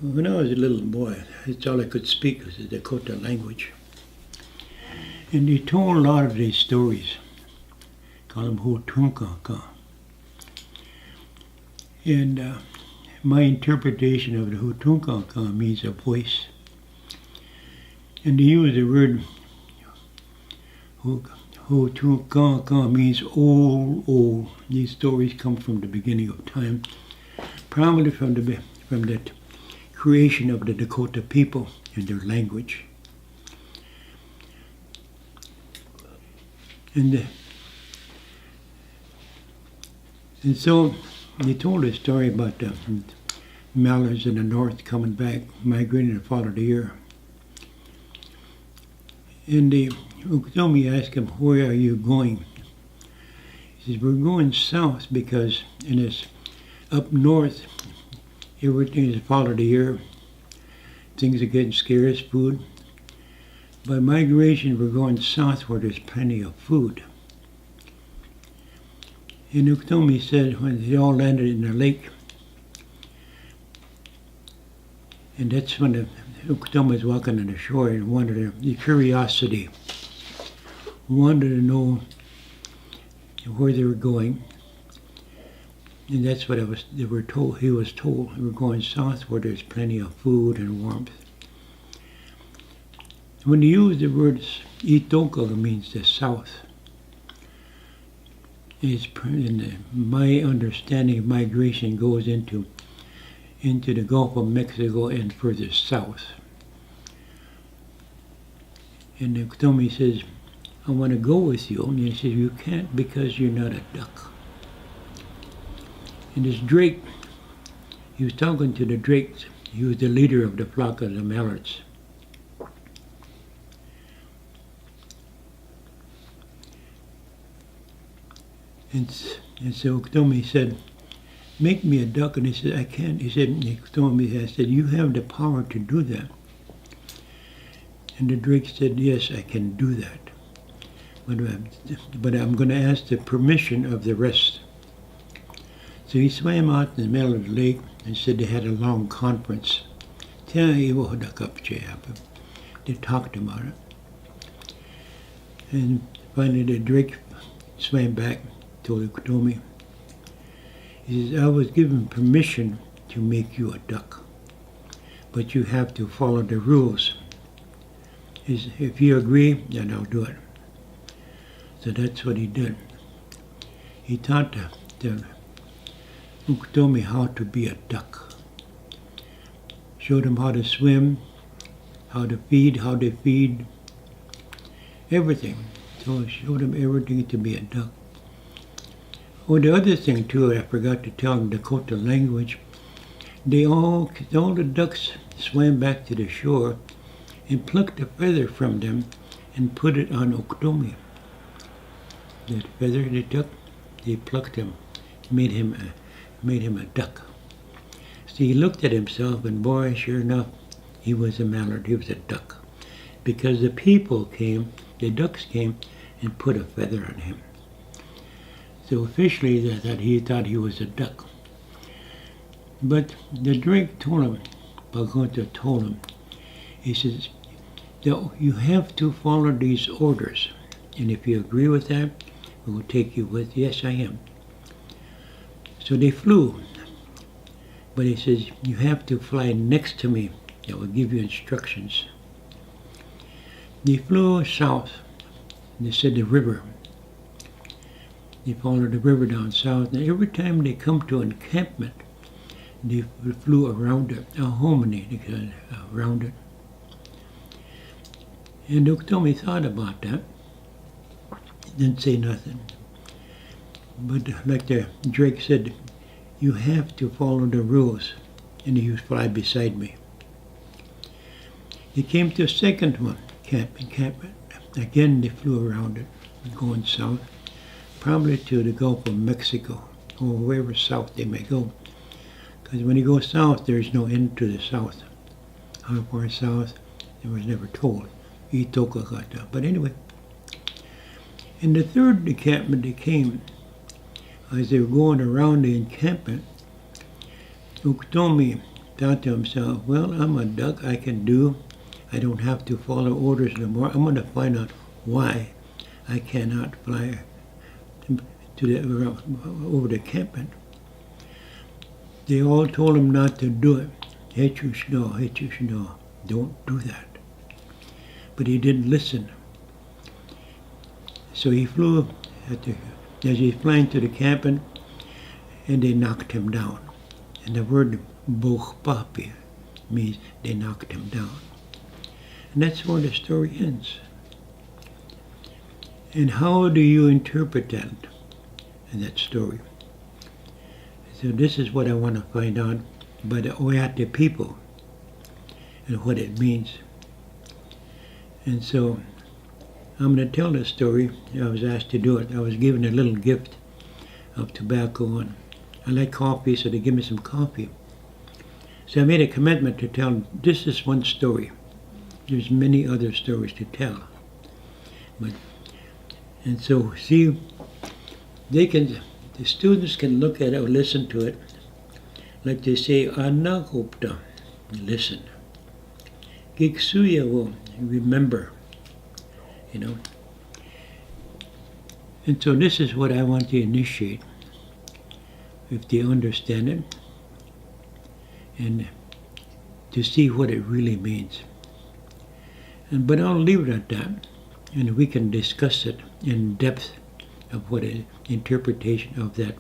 When I was a little boy, that's all I could speak was the Dakota language. And he told a lot of these stories. Call them Hotunkaka. And my interpretation of the Hotunkaka means a voice. And he used the word Hotunkaka means old. These stories come from the beginning of time, probably from that creation of the Dakota people and their language. And so he told a story about the mallards in the north coming back, migrating the fall of the year. And the Uktomi asked him, "Where are you going?" He says, "We're going south because in this up north, everything is fall of the year. Things are getting scarce, food. By migration, we're going south where there's plenty of food." And Uktomi said when they all landed in the lake, and that's when the Uktomi was walking on the shore and the curiosity, wanted to know where they were going. And that's what he was told. We're going south where there's plenty of food and warmth. When you use the words Itoka, it means the south. My understanding of migration goes into the Gulf of Mexico and further south. And the Uktomi says, "I want to go with you." And he says, "You can't because you're not a duck." And this drake, he was talking to the drakes. He was the leader of the flock of the mallards. And so Uktomi said, "Make me a duck." And he said, "I can't." He said, Uktomi said, "You have the power to do that." And the drake said, "Yes, I can do that. But I'm going to ask the permission of the rest." So he swam out in the middle of the lake and said they had a long conference. They talked about it. And finally the drake swam back, told Uktomi. He says, "I was given permission to make you a duck, but you have to follow the rules. He says, if you agree, then I'll do it." So that's what he did. He taught the Uktomi how to be a duck. Showed him how to swim, how to feed, everything. So showed him everything to be a duck. Oh, the other thing too, I forgot to tell in Dakota language, all the ducks swam back to the shore and plucked a feather from them and put it on Uktomi. That feather they took, they plucked him, made him a duck. So he looked at himself, and boy, sure enough, he was a mallard, he was a duck. Because the ducks came and put a feather on him. So officially he thought he was a duck. But the drake told him, Dakota told him, he says, "You have to follow these orders. And if you agree with that, we will take you with." "Yes, I am." So they flew. But he says, "You have to fly next to me. I will give you instructions." They flew south. And they said the river. They followed the river down south. And every time they come to an encampment, they flew around it, around it. And Uktomi thought about that. Didn't say nothing. But like the drake said, "You have to follow the rules." And he would fly beside me. They came to a second one, encampment. Again, they flew around it, going south, probably to the Gulf of Mexico, or wherever south they may go. Because when you go south, there's no end to the south. How far south, it was never told. Itoka got that. But anyway. In the third encampment they came, as they were going around the encampment, Uktomi thought to himself, well, I'm a duck, I don't have to follow orders no more. I'm going to find out why I cannot fly over the encampment. They all told him not to do it. Don't do that. But he didn't listen. So he flew as he's flying to the encampment, and they knocked him down. And the word Wahpeton means they knocked him down. And that's where the story ends. And how do you interpret that in that story? So this is what I want to find out by the Oyate people and what it means. And so I'm going to tell this story. I was asked to do it. I was given a little gift of tobacco, and I like coffee, so they give me some coffee. So I made a commitment to tell, this is one story. There's many other stories to tell. And so, see, the students can look at it or listen to it, like they say, Anagopta, listen. Giksuya will remember, And so this is what I want to initiate, if they understand it, and to see what it really means. But I'll leave it at that, and we can discuss it in depth of what an interpretation of that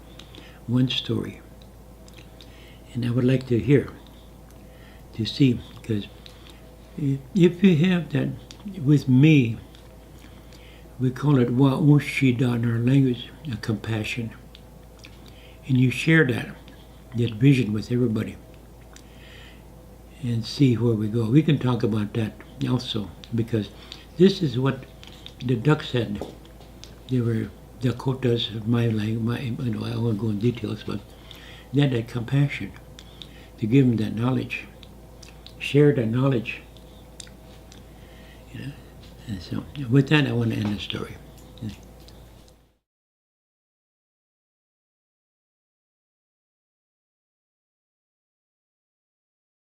one story. And I would like to hear, to see, because if you have that with me, we call it wa'ushida in our language, a compassion. And you share that vision with everybody and see where we go. We can talk about that also, because this is what the ducks had. They were Dakotas of my language. I won't go in details, but they had that compassion to give them that knowledge, share that knowledge. And so with that, I want to end the story.